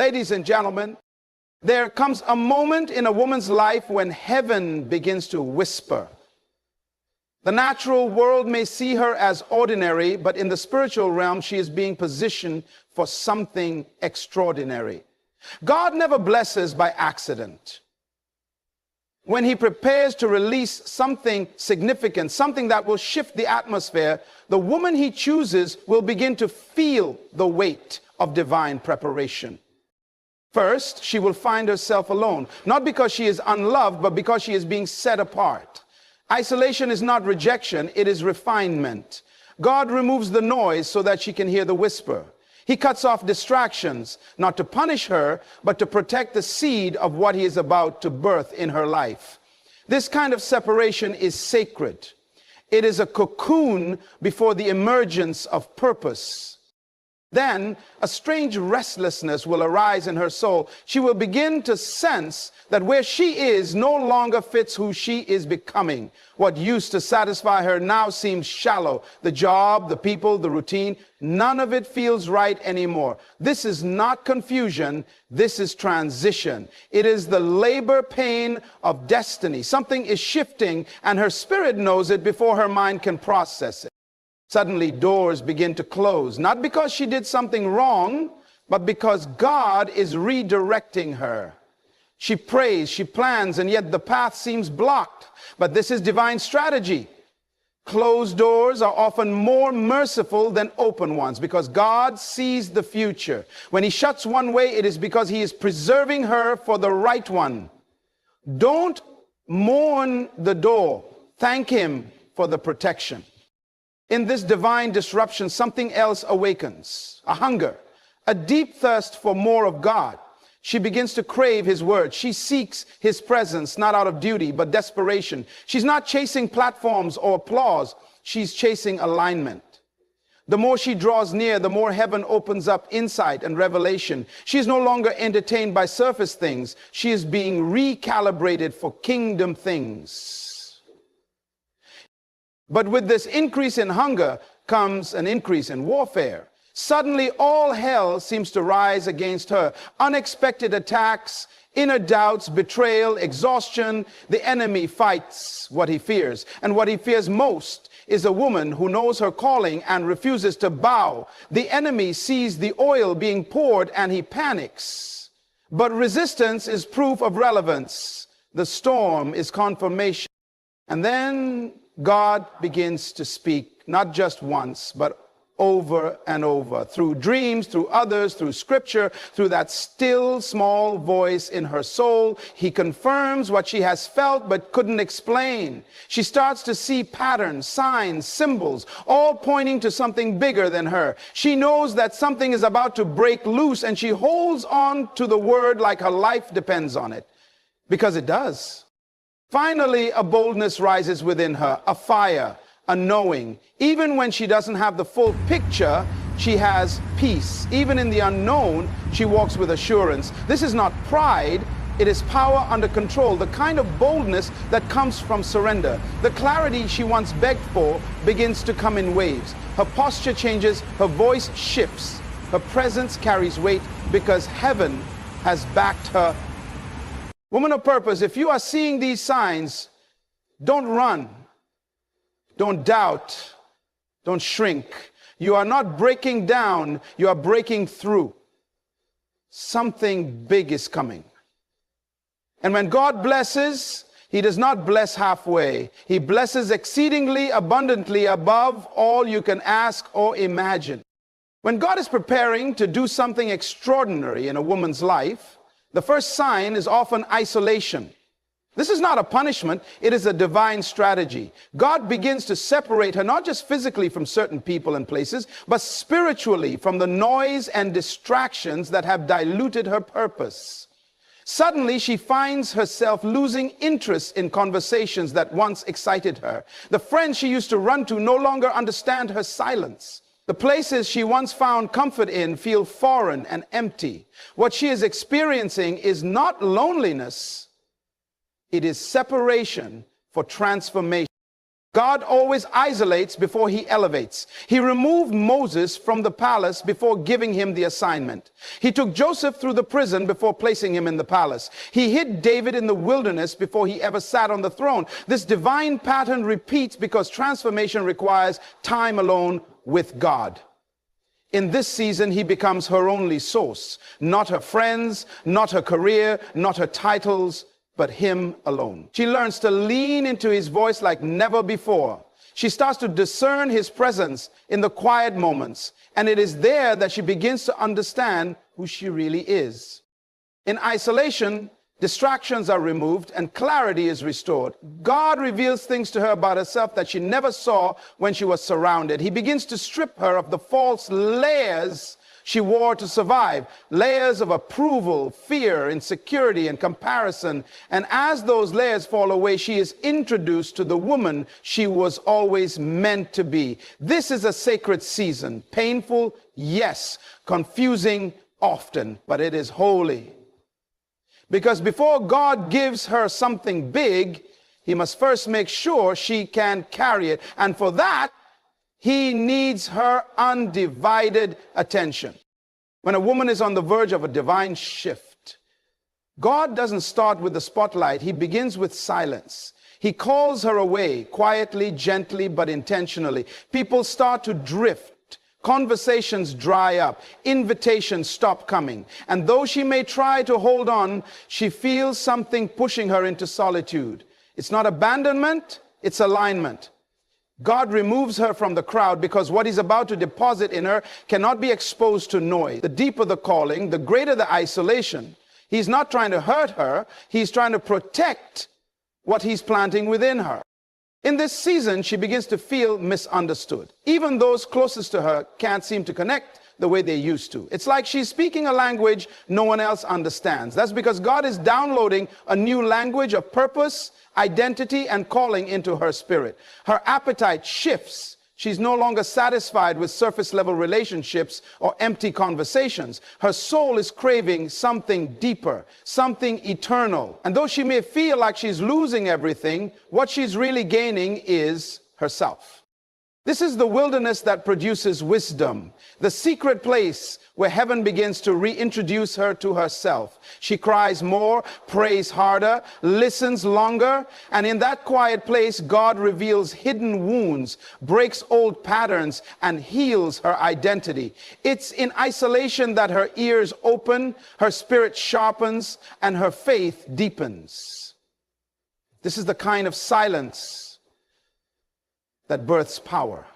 Ladies and gentlemen, there comes a moment in a woman's life when heaven begins to whisper. The natural world may see her as ordinary, but in the spiritual realm, she is being positioned for something extraordinary. God never blesses by accident. When he prepares to release something significant, something that will shift the atmosphere, the woman he chooses will begin to feel the weight of divine preparation. First, she will find herself alone, not because she is unloved, but because she is being set apart. Isolation is not rejection, it is refinement. God removes the noise so that she can hear the whisper. He cuts off distractions, not to punish her, but to protect the seed of what he is about to birth in her life. This kind of separation is sacred. It is a cocoon before the emergence of purpose. Then a strange restlessness will arise in her soul. She will begin to sense that where she is no longer fits who she is becoming. What used to satisfy her now seems shallow. The job, the people, the routine, none of it feels right anymore. This is not confusion. This is transition. It is the labor pain of destiny. Something is shifting, and her spirit knows it before her mind can process it. Suddenly, doors begin to close, not because she did something wrong, but because God is redirecting her. She prays, she plans, and yet the path seems blocked. But this is divine strategy. Closed doors are often more merciful than open ones because God sees the future. When he shuts one way, it is because he is preserving her for the right one. Don't mourn the door. Thank him for the protection. In this divine disruption, something else awakens, a hunger, a deep thirst for more of God. She begins to crave his word. She seeks his presence, not out of duty, but desperation. She's not chasing platforms or applause. She's chasing alignment. The more she draws near, the more heaven opens up insight and revelation. She is no longer entertained by surface things. She is being recalibrated for kingdom things. But with this increase in hunger comes an increase in warfare. Suddenly, all hell seems to rise against her. Unexpected attacks, inner doubts, betrayal, exhaustion. The enemy fights what he fears. And what he fears most is a woman who knows her calling and refuses to bow. The enemy sees the oil being poured and he panics. But resistance is proof of relevance. The storm is confirmation. And then God begins to speak, not just once, but over and over, through dreams, through others, through scripture, through that still small voice in her soul. He confirms what she has felt but couldn't explain. She starts to see patterns, signs, symbols, all pointing to something bigger than her. She knows that something is about to break loose, and she holds on to the word like her life depends on it, because it does. Finally, a boldness rises within her, a fire, a knowing. Even when she doesn't have the full picture, she has peace. Even in the unknown, she walks with assurance. This is not pride, it is power under control, the kind of boldness that comes from surrender. The clarity she once begged for begins to come in waves. Her posture changes, her voice shifts, her presence carries weight because heaven has backed her. Woman of purpose, if you are seeing these signs, don't run, don't doubt, don't shrink. You are not breaking down, you are breaking through. Something big is coming. And when God blesses, he does not bless halfway. He blesses exceedingly abundantly above all you can ask or imagine. When God is preparing to do something extraordinary in a woman's life, the first sign is often isolation. This is not a punishment, it is a divine strategy. God begins to separate her, not just physically from certain people and places, but spiritually from the noise and distractions that have diluted her purpose. Suddenly, she finds herself losing interest in conversations that once excited her. The friends she used to run to no longer understand her silence. The places she once found comfort in feel foreign and empty. What she is experiencing is not loneliness, it is separation for transformation. God always isolates before he elevates. He removed Moses from the palace before giving him the assignment. He took Joseph through the prison before placing him in the palace. He hid David in the wilderness before he ever sat on the throne. This divine pattern repeats because transformation requires time alone with God. In this season, he becomes her only source, not her friends, not her career, not her titles, but him alone. She learns to lean into his voice like never before. She starts to discern his presence in the quiet moments, and it is there that she begins to understand who she really is. In isolation, distractions are removed and clarity is restored. God reveals things to her about herself that she never saw when she was surrounded. He begins to strip her of the false layers she wore to survive, layers of approval, fear, insecurity, and comparison. And as those layers fall away, she is introduced to the woman she was always meant to be. This is a sacred season. Painful, yes. Confusing, often. But it is holy. Because before God gives her something big, he must first make sure she can carry it. And for that, he needs her undivided attention. When a woman is on the verge of a divine shift, God doesn't start with the spotlight. He begins with silence. He calls her away quietly, gently, but intentionally. People start to drift. Conversations dry up. Invitations stop coming. And though she may try to hold on, she feels something pushing her into solitude. It's not abandonment, it's alignment. God removes her from the crowd because what he's about to deposit in her cannot be exposed to noise. The deeper the calling, the greater the isolation. He's not trying to hurt her. He's trying to protect what he's planting within her. In this season, she begins to feel misunderstood. Even those closest to her can't seem to connect the way they used to. It's like she's speaking a language no one else understands. That's because God is downloading a new language of purpose, identity, and calling into her spirit. Her appetite shifts. She's no longer satisfied with surface level relationships or empty conversations. Her soul is craving something deeper, something eternal. And though she may feel like she's losing everything, what she's really gaining is herself. This is the wilderness that produces wisdom, the secret place where heaven begins to reintroduce her to herself. She cries more, prays harder, listens longer, and in that quiet place, God reveals hidden wounds, breaks old patterns, and heals her identity. It's in isolation that her ears open, her spirit sharpens, and her faith deepens. This is the kind of silence that births power.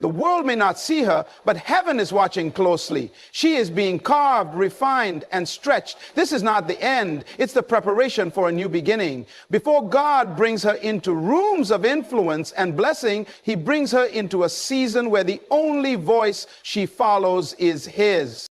The world may not see her, but heaven is watching closely. She is being carved, refined, and stretched. This is not the end. It's the preparation for a new beginning. Before God brings her into rooms of influence and blessing, he brings her into a season where the only voice she follows is his.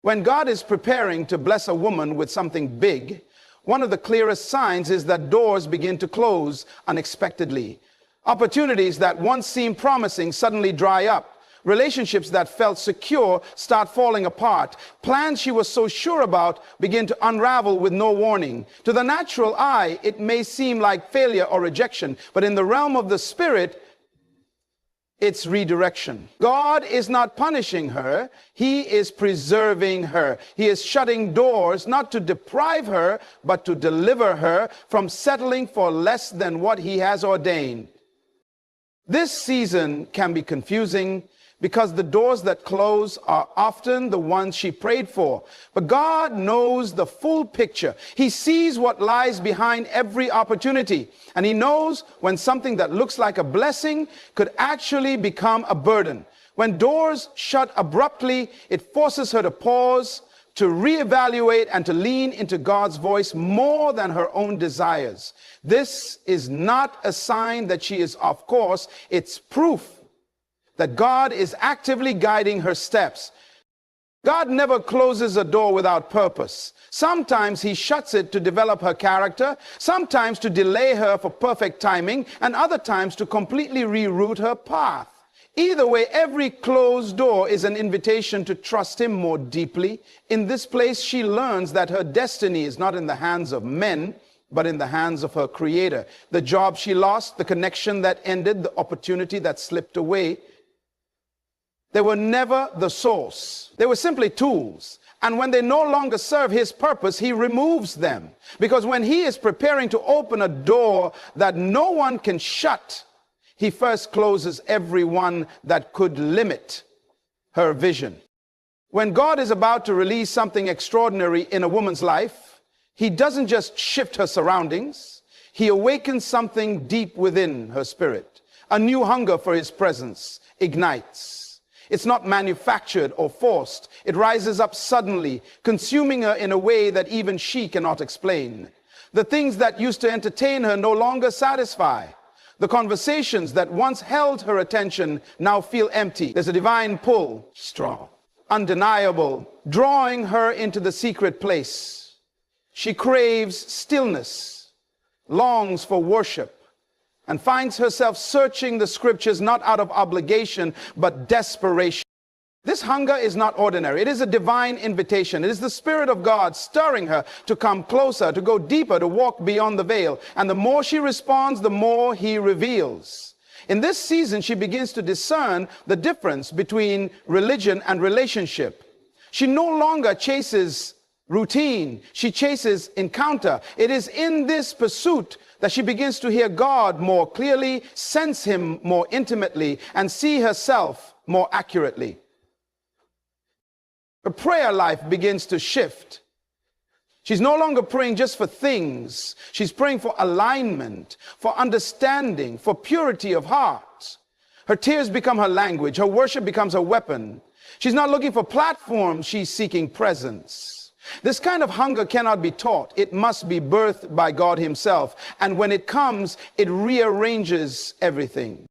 When God is preparing to bless a woman with something big, one of the clearest signs is that doors begin to close unexpectedly. Opportunities that once seemed promising suddenly dry up. Relationships that felt secure start falling apart. Plans she was so sure about begin to unravel with no warning. To the natural eye, it may seem like failure or rejection, but in the realm of the spirit, it's redirection. God is not punishing her. He is preserving her. He is shutting doors, not to deprive her, but to deliver her from settling for less than what he has ordained. This season can be confusing because the doors that close are often the ones she prayed for. But God knows the full picture. He sees what lies behind every opportunity. And he knows when something that looks like a blessing could actually become a burden. When doors shut abruptly, it forces her to pause, to reevaluate, and to lean into God's voice more than her own desires. This is not a sign that she is off course. It's proof that God is actively guiding her steps. God never closes a door without purpose. Sometimes he shuts it to develop her character, sometimes to delay her for perfect timing, and other times to completely reroute her path. Either way, every closed door is an invitation to trust him more deeply. In this place, she learns that her destiny is not in the hands of men, but in the hands of her Creator. The job she lost, the connection that ended, the opportunity that slipped away, they were never the source. They were simply tools. And when they no longer serve his purpose, he removes them. Because when he is preparing to open a door that no one can shut, he first closes every one that could limit her vision. When God is about to release something extraordinary in a woman's life, he doesn't just shift her surroundings. He awakens something deep within her spirit. A new hunger for his presence ignites. It's not manufactured or forced. It rises up suddenly, consuming her in a way that even she cannot explain. The things that used to entertain her no longer satisfy. The conversations that once held her attention now feel empty. There's a divine pull, strong, undeniable, drawing her into the secret place. She craves stillness, longs for worship, and finds herself searching the scriptures not out of obligation, but desperation. This hunger is not ordinary. It is a divine invitation. It is the Spirit of God stirring her to come closer, to go deeper, to walk beyond the veil. And the more she responds, the more he reveals. In this season, she begins to discern the difference between religion and relationship. She no longer chases routine. She chases encounter. It is in this pursuit that she begins to hear God more clearly, sense him more intimately, and see herself more accurately. Her prayer life begins to shift. She's no longer praying just for things. She's praying for alignment, for understanding, for purity of heart. Her tears become her language. Her worship becomes her weapon. She's not looking for platforms. She's seeking presence. This kind of hunger cannot be taught. It must be birthed by God himself. And when it comes, it rearranges everything.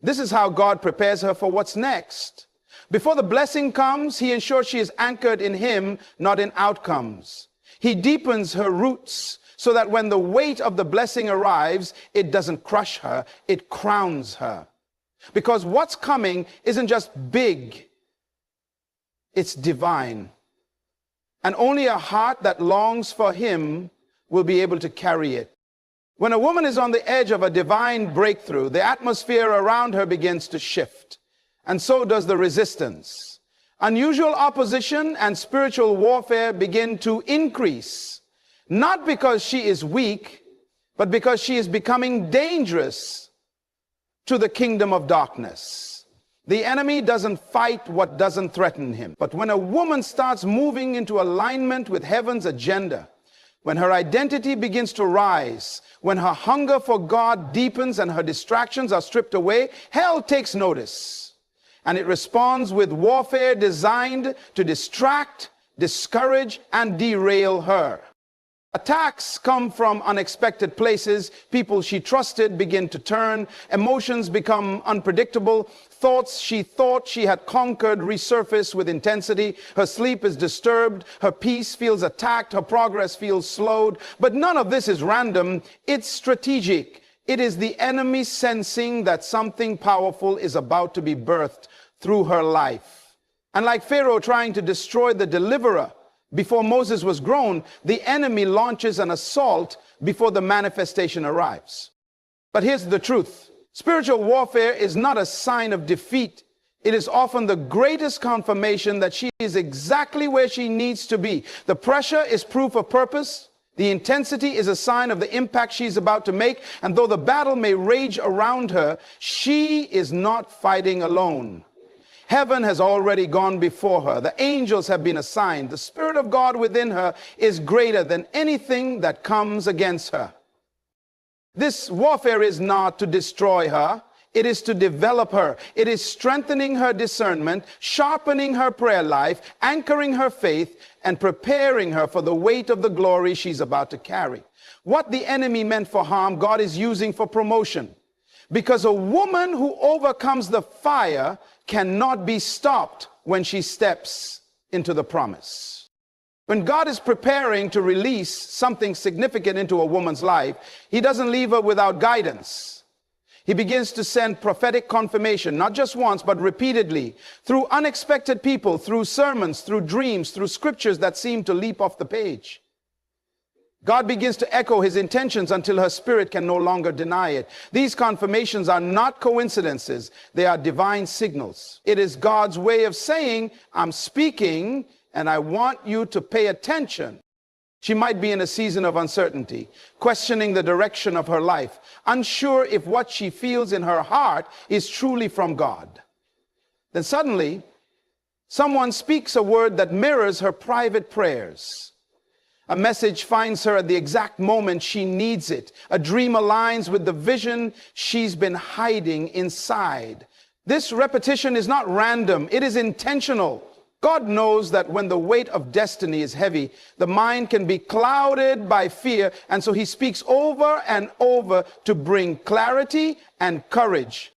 This is how God prepares her for what's next. Before the blessing comes, he ensures she is anchored in him, not in outcomes. He deepens her roots so that when the weight of the blessing arrives, it doesn't crush her, it crowns her. Because what's coming isn't just big, it's divine. And only a heart that longs for him will be able to carry it. When a woman is on the edge of a divine breakthrough, the atmosphere around her begins to shift. And so does the resistance. Unusual opposition and spiritual warfare begin to increase, not because she is weak, but because she is becoming dangerous to the kingdom of darkness. The enemy doesn't fight what doesn't threaten him. But when a woman starts moving into alignment with heaven's agenda, when her identity begins to rise, when her hunger for God deepens and her distractions are stripped away, hell takes notice. And it responds with warfare designed to distract, discourage, and derail her. Attacks come from unexpected places. People she trusted begin to turn. Emotions become unpredictable. Thoughts she thought she had conquered resurface with intensity. Her sleep is disturbed. Her peace feels attacked. Her progress feels slowed. But none of this is random. It's strategic. It is the enemy sensing that something powerful is about to be birthed through her life. And like Pharaoh trying to destroy the deliverer before Moses was grown, the enemy launches an assault before the manifestation arrives. But here's the truth. Spiritual warfare is not a sign of defeat. It is often the greatest confirmation that she is exactly where she needs to be. The pressure is proof of purpose. The intensity is a sign of the impact she's about to make. And though the battle may rage around her, she is not fighting alone. Heaven has already gone before her. The angels have been assigned. The Spirit of God within her is greater than anything that comes against her. This warfare is not to destroy her. It is to develop her. It is strengthening her discernment, sharpening her prayer life, anchoring her faith, and preparing her for the weight of the glory she's about to carry. What the enemy meant for harm, God is using for promotion. Because a woman who overcomes the fire cannot be stopped when she steps into the promise. When God is preparing to release something significant into a woman's life, he doesn't leave her without guidance. He begins to send prophetic confirmation, not just once, but repeatedly, through unexpected people, through sermons, through dreams, through scriptures that seem to leap off the page. God begins to echo his intentions until her spirit can no longer deny it. These confirmations are not coincidences. They are divine signals. It is God's way of saying, I'm speaking and I want you to pay attention. She might be in a season of uncertainty, questioning the direction of her life, unsure if what she feels in her heart is truly from God. Then suddenly, someone speaks a word that mirrors her private prayers. A message finds her at the exact moment she needs it. A dream aligns with the vision she's been hiding inside. This repetition is not random, it is intentional. God knows that when the weight of destiny is heavy, the mind can be clouded by fear, and so he speaks over and over to bring clarity and courage.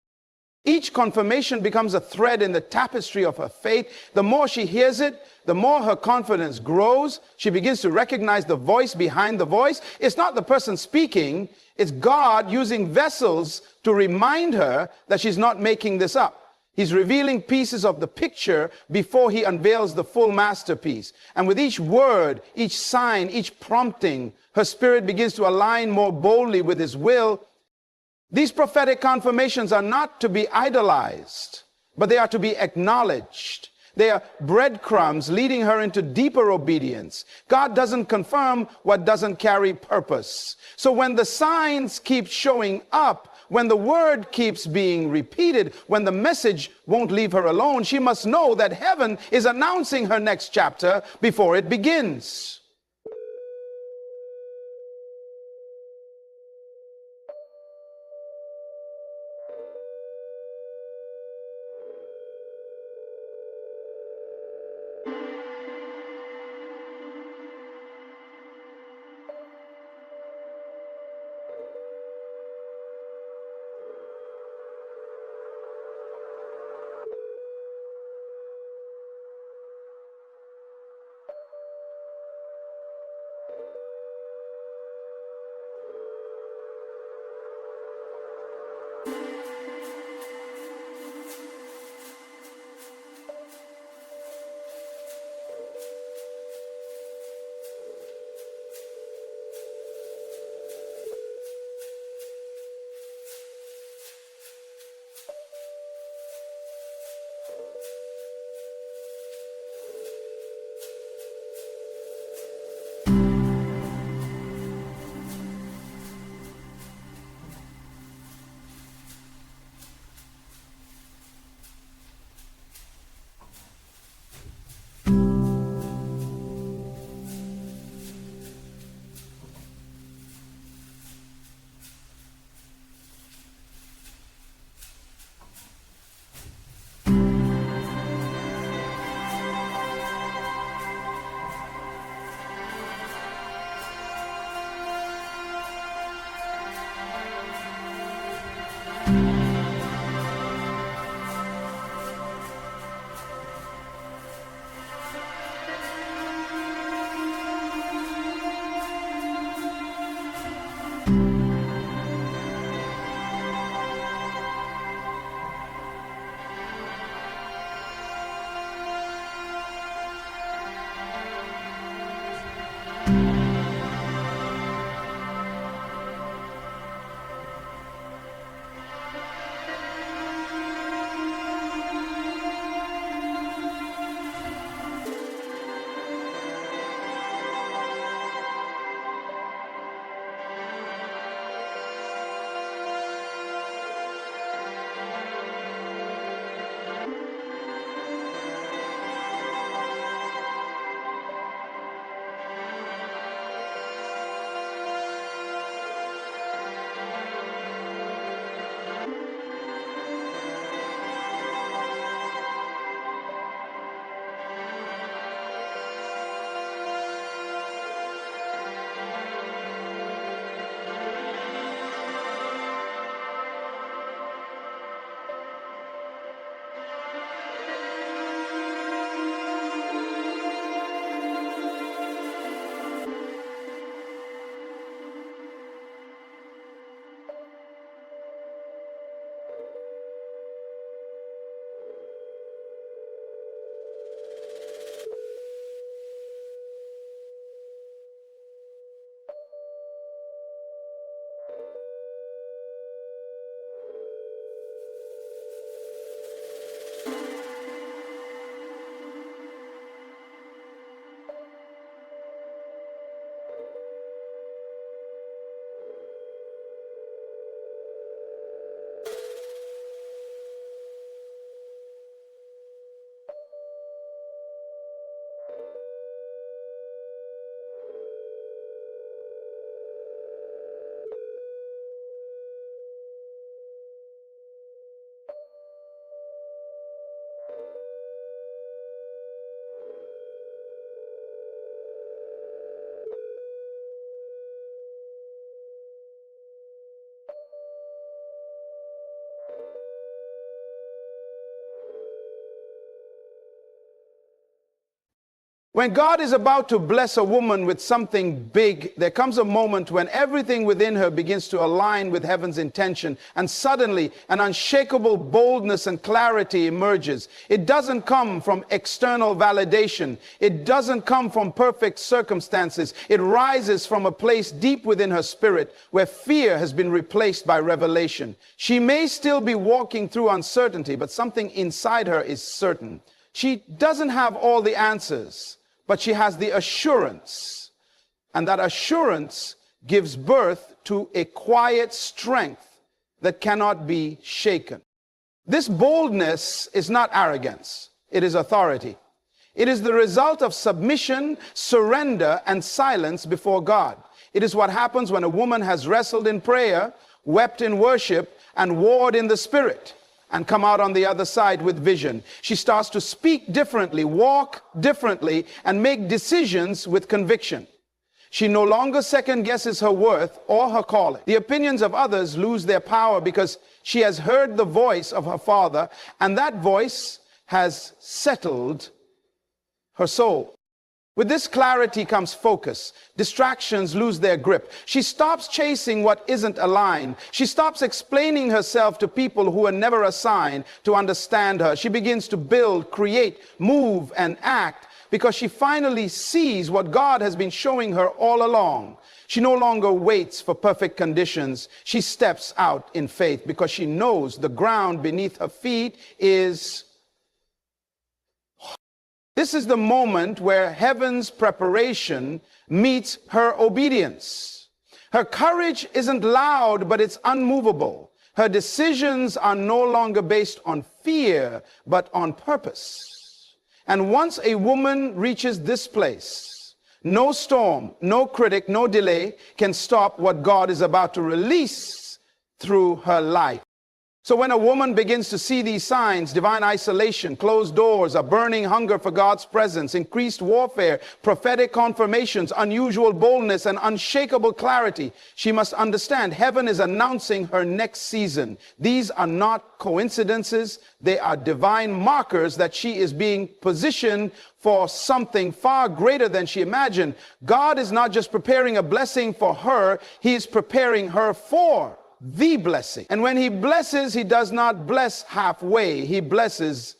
Each confirmation becomes a thread in the tapestry of her faith. The more she hears it, the more her confidence grows. She begins to recognize the voice behind the voice. It's not the person speaking, it's God using vessels to remind her that she's not making this up. He's revealing pieces of the picture before he unveils the full masterpiece. And with each word, each sign, each prompting, her spirit begins to align more boldly with his will. These prophetic confirmations are not to be idolized, but they are to be acknowledged. They are breadcrumbs leading her into deeper obedience. God doesn't confirm what doesn't carry purpose. So when the signs keep showing up, when the word keeps being repeated, when the message won't leave her alone, she must know that heaven is announcing her next chapter before it begins. When God is about to bless a woman with something big, there comes a moment when everything within her begins to align with heaven's intention, and suddenly an unshakable boldness and clarity emerges. It doesn't come from external validation. It doesn't come from perfect circumstances. It rises from a place deep within her spirit where fear has been replaced by revelation. She may still be walking through uncertainty, but something inside her is certain. She doesn't have all the answers, but she has the assurance, and that assurance gives birth to a quiet strength that cannot be shaken. This boldness is not arrogance, it is authority. It is the result of submission, surrender, and silence before God. It is what happens when a woman has wrestled in prayer, wept in worship, and warred in the spirit, and come out on the other side with vision. She starts to speak differently, walk differently, and make decisions with conviction. She no longer second guesses her worth or her calling. The opinions of others lose their power because she has heard the voice of her Father, and that voice has settled her soul. With this clarity comes focus. Distractions lose their grip. She stops chasing what isn't aligned. She stops explaining herself to people who were never assigned to understand her. She begins to build, create, move, and act because she finally sees what God has been showing her all along. She no longer waits for perfect conditions. She steps out in faith because she knows the ground beneath her feet is. This is the moment where heaven's preparation meets her obedience. Her courage isn't loud, but it's unmovable. Her decisions are no longer based on fear, but on purpose. And once a woman reaches this place, no storm, no critic, no delay can stop what God is about to release through her life. So when a woman begins to see these signs, divine isolation, closed doors, a burning hunger for God's presence, increased warfare, prophetic confirmations, unusual boldness, and unshakable clarity, she must understand heaven is announcing her next season. These are not coincidences. They are divine markers that she is being positioned for something far greater than she imagined. God is not just preparing a blessing for her, He is preparing her for the blessing. And when He blesses, He does not bless halfway. He blesses.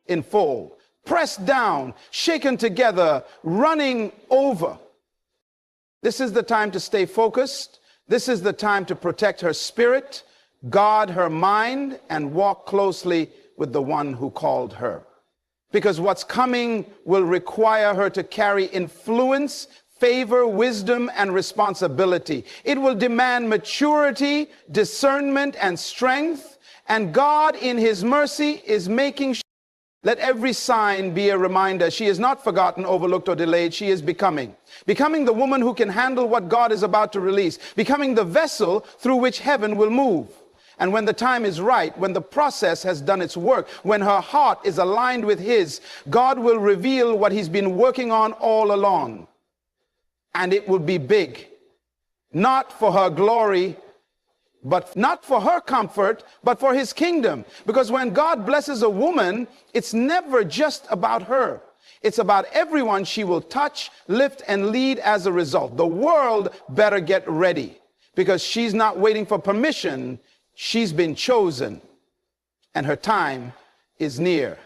In full, pressed down, shaken together, running over. This is the time to stay focused. This is the time to protect her spirit, guard her mind, and walk closely with the one who called her. Because what's coming will require her to carry influence, favor, wisdom, and responsibility. It will demand maturity, discernment, and strength. And God, in his mercy, is making sure. Let every sign be a reminder. She is not forgotten, overlooked, or delayed. She is becoming. Becoming the woman who can handle what God is about to release. Becoming the vessel through which heaven will move. And when the time is right, when the process has done its work, when her heart is aligned with his, God will reveal what he's been working on all along. And it will be big. Not for her glory, but not for her comfort, but for his kingdom. Because when God blesses a woman, it's never just about her. It's about everyone she will touch, lift, and lead as a result. The world better get ready, because she's not waiting for permission. She's been chosen, and her time is near.